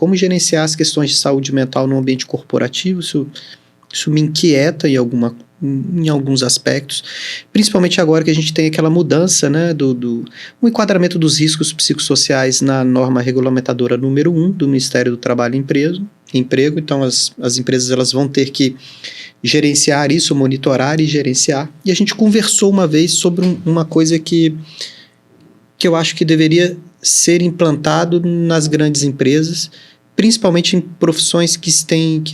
como gerenciar as questões de saúde mental no ambiente corporativo. Isso me inquieta em alguns aspectos, principalmente agora que a gente tem aquela mudança, né, o enquadramento dos riscos psicossociais na norma regulamentadora número 1 do Ministério do Trabalho e Emprego. Então, as empresas elas vão ter que gerenciar isso, monitorar e gerenciar. E a gente conversou uma vez sobre uma coisa que eu acho que deveria ser implantado nas grandes empresas, principalmente em profissões que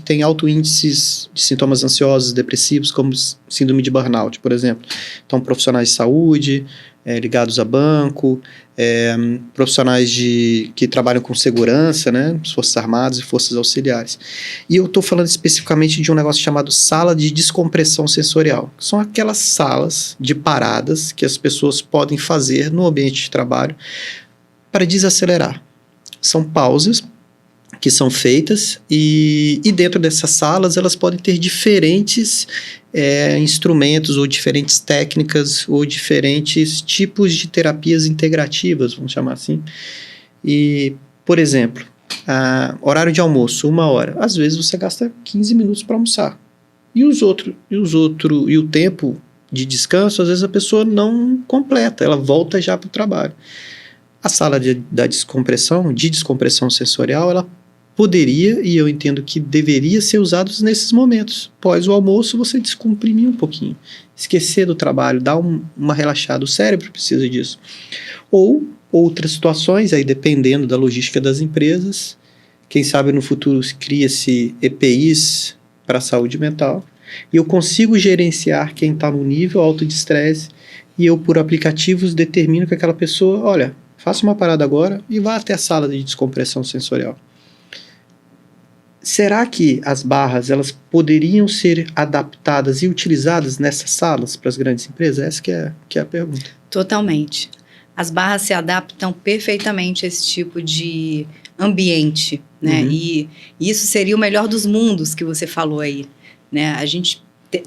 têm alto índices de sintomas ansiosos, depressivos, como síndrome de burnout, por exemplo. Então, profissionais de saúde, ligados a banco, profissionais que trabalham com segurança, né, Forças Armadas e Forças Auxiliares. E eu estou falando especificamente de um negócio chamado sala de descompressão sensorial. São aquelas salas de paradas que as pessoas podem fazer no ambiente de trabalho para desacelerar. São pausas que são feitas e dentro dessas salas elas podem ter diferentes instrumentos ou diferentes técnicas ou diferentes tipos de terapias integrativas, vamos chamar assim. E, por exemplo, horário de almoço, 1 hora. Às vezes você gasta 15 minutos para almoçar. E o tempo de descanso, às vezes a pessoa não completa, ela volta já para o trabalho. A sala de descompressão sensorial, ela poderia, e eu entendo que deveria ser usado nesses momentos. Após o almoço, você descomprimir um pouquinho, esquecer do trabalho, dar uma relaxada. O cérebro precisa disso. Ou outras situações, aí dependendo da logística das empresas, quem sabe no futuro cria-se EPIs para a saúde mental, e eu consigo gerenciar quem está no nível alto de estresse, e eu, por aplicativos, determino que aquela pessoa, olha, faça uma parada agora e vá até a sala de descompressão sensorial. Será que as barras elas poderiam ser adaptadas e utilizadas nessas salas para as grandes empresas? Essa que é a pergunta. Totalmente. As barras se adaptam perfeitamente a esse tipo de ambiente, né? Uhum. E isso seria o melhor dos mundos que você falou aí, né? A gente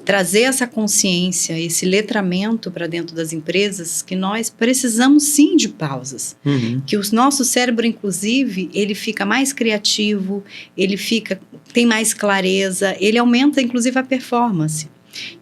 trazer essa consciência, esse letramento para dentro das empresas, que nós precisamos sim de pausas. Uhum. Que o nosso cérebro, inclusive, ele fica mais criativo, tem mais clareza, ele aumenta, inclusive, a performance.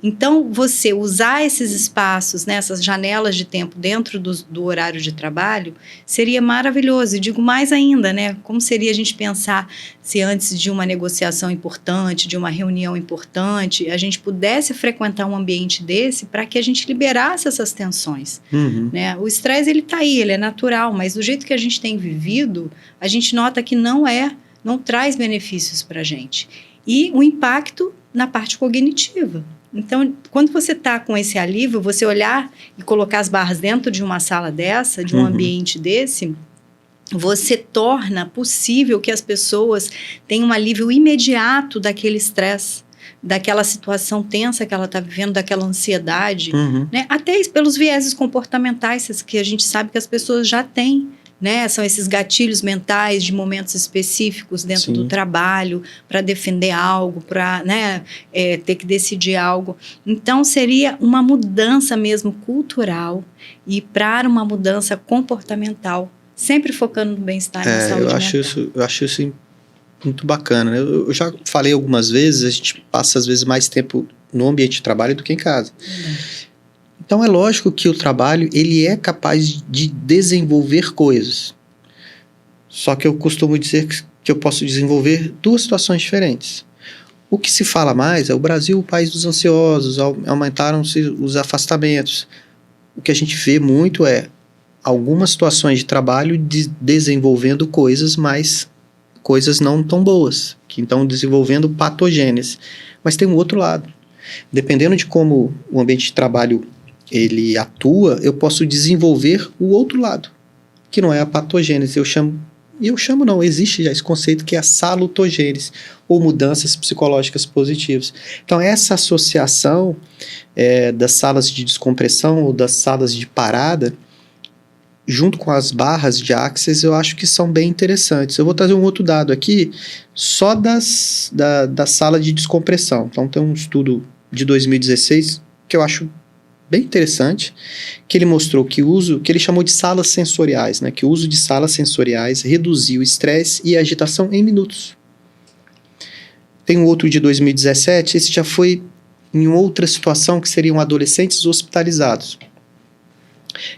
Então, você usar esses espaços, né, essas janelas de tempo dentro do horário de trabalho, seria maravilhoso. E digo mais ainda, né, como seria a gente pensar se antes de uma negociação importante, de uma reunião importante, a gente pudesse frequentar um ambiente desse para que a gente liberasse essas tensões. Uhum. Né? O estresse, ele está aí, ele é natural, mas do jeito que a gente tem vivido, a gente nota que não traz benefícios para a gente. E o impacto na parte cognitiva. Então, quando você está com esse alívio, você olhar e colocar as barras dentro de uma sala dessa, de um ambiente desse, você torna possível que as pessoas tenham um alívio imediato daquele estresse, daquela situação tensa que ela está vivendo, daquela ansiedade, né? Até pelos vieses comportamentais que a gente sabe que as pessoas já têm. Né? São esses gatilhos mentais de momentos específicos dentro do trabalho, para defender algo, para ter que decidir algo. Então, seria uma mudança mesmo cultural e para uma mudança comportamental, sempre focando no bem-estar e na saúde mental. Eu acho isso muito bacana. Né? Eu já falei algumas vezes, a gente passa às vezes mais tempo no ambiente de trabalho do que em casa. Então, é lógico que o trabalho ele é capaz de desenvolver coisas. Só que eu costumo dizer que eu posso desenvolver 2 situações diferentes. O que se fala mais é o Brasil, o país dos ansiosos, aumentaram-se os afastamentos. O que a gente vê muito é algumas situações de trabalho desenvolvendo coisas, mas coisas não tão boas, que estão desenvolvendo patogênese. Mas tem um outro lado. Dependendo de como o ambiente de trabalho ele atua, eu posso desenvolver o outro lado, que não é a patogênese. Existe já esse conceito que é a salutogênese, ou mudanças psicológicas positivas. Então, essa associação das salas de descompressão ou das salas de parada, junto com as barras de Access, eu acho que são bem interessantes. Eu vou trazer um outro dado aqui, só da sala de descompressão. Então, tem um estudo de 2016 que eu acho bem interessante, que ele mostrou que que ele chamou de salas sensoriais, né? Que o uso de salas sensoriais reduziu o estresse e a agitação em minutos. Tem um outro de 2017, esse já foi em outra situação, que seriam adolescentes hospitalizados.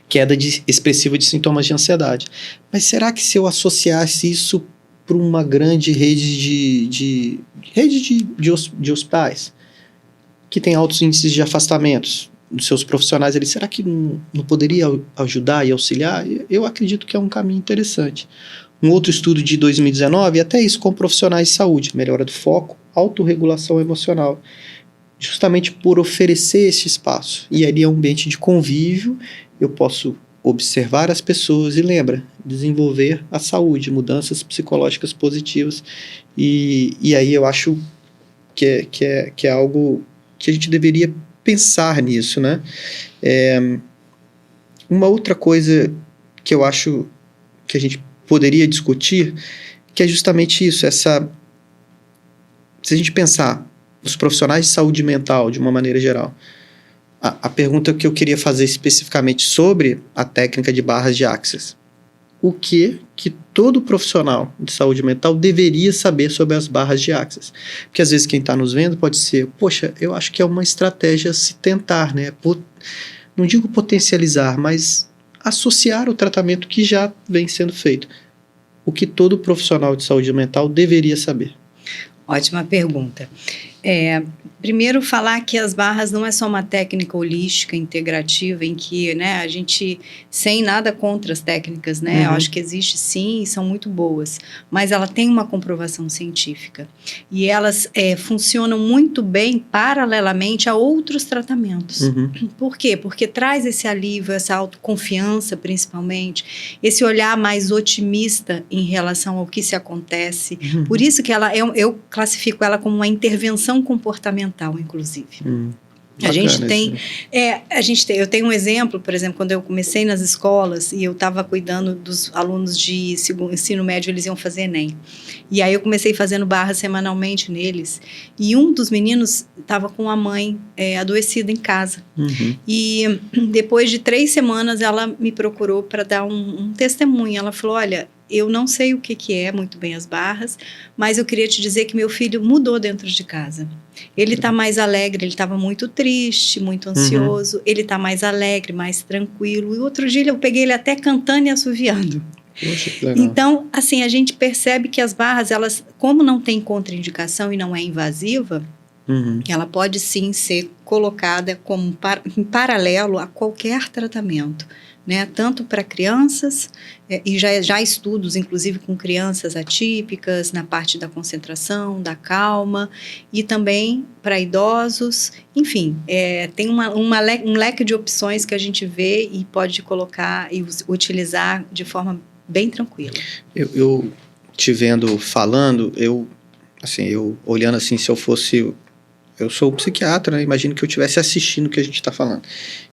Queda expressiva de sintomas de ansiedade. Mas será que se eu associasse isso para uma grande rede de hospitais, que tem altos índices de afastamentos dos seus profissionais ali, será que não poderia ajudar e auxiliar? Eu acredito que é um caminho interessante. Um outro estudo de 2019, até isso com profissionais de saúde, melhora do foco, autorregulação emocional, justamente por oferecer esse espaço. E ali é um ambiente de convívio, eu posso observar as pessoas e, lembra, desenvolver a saúde, mudanças psicológicas positivas. E aí eu acho que é algo que a gente deveria pensar nisso, né? Uma outra coisa que eu acho que a gente poderia discutir, que é justamente isso, se a gente pensar os profissionais de saúde mental de uma maneira geral, a pergunta que eu queria fazer especificamente sobre a técnica de barras de Access. O que todo profissional de saúde mental deveria saber sobre as barras de Access? Porque às vezes quem está nos vendo pode ser, poxa, eu acho que é uma estratégia se tentar, né? Não digo potencializar, mas associar o tratamento que já vem sendo feito. O que todo profissional de saúde mental deveria saber? Ótima pergunta. Primeiro, falar que as barras não é só uma técnica holística, integrativa, em que, né, a gente, sem nada contra as técnicas, né, eu acho que existe sim e são muito boas, mas ela tem uma comprovação científica e elas funcionam muito bem paralelamente a outros tratamentos. Por quê? Porque traz esse alívio, essa autoconfiança, principalmente, esse olhar mais otimista em relação ao que se acontece. Por isso que eu classifico ela como uma intervenção comportamental, inclusive. Eu tenho um exemplo, por exemplo, quando eu comecei nas escolas e eu estava cuidando dos alunos de ensino médio, eles iam fazer Enem. E aí eu comecei fazendo barra semanalmente neles. E um dos meninos estava com a mãe adoecida em casa. E depois de 3 semanas, ela me procurou para dar um testemunho. Ela falou, olha, eu não sei o que é muito bem as barras, mas eu queria te dizer que meu filho mudou dentro de casa. Ele está mais alegre, ele estava muito triste, muito ansioso, ele está mais alegre, mais tranquilo. E outro dia eu peguei ele até cantando e assoviando. Poxa, que legal. Então, assim, a gente percebe que as barras, elas, como não tem contraindicação e não é invasiva, ela pode sim ser colocada como em paralelo a qualquer tratamento. Né, tanto para crianças, e já estudos, inclusive com crianças atípicas, na parte da concentração, da calma, e também para idosos, enfim, tem um leque de opções que a gente vê e pode colocar e utilizar de forma bem tranquila. Eu te vendo falando, eu olhando assim, se eu fosse... Eu sou psiquiatra, né? Imagino que eu estivesse assistindo o que a gente está falando.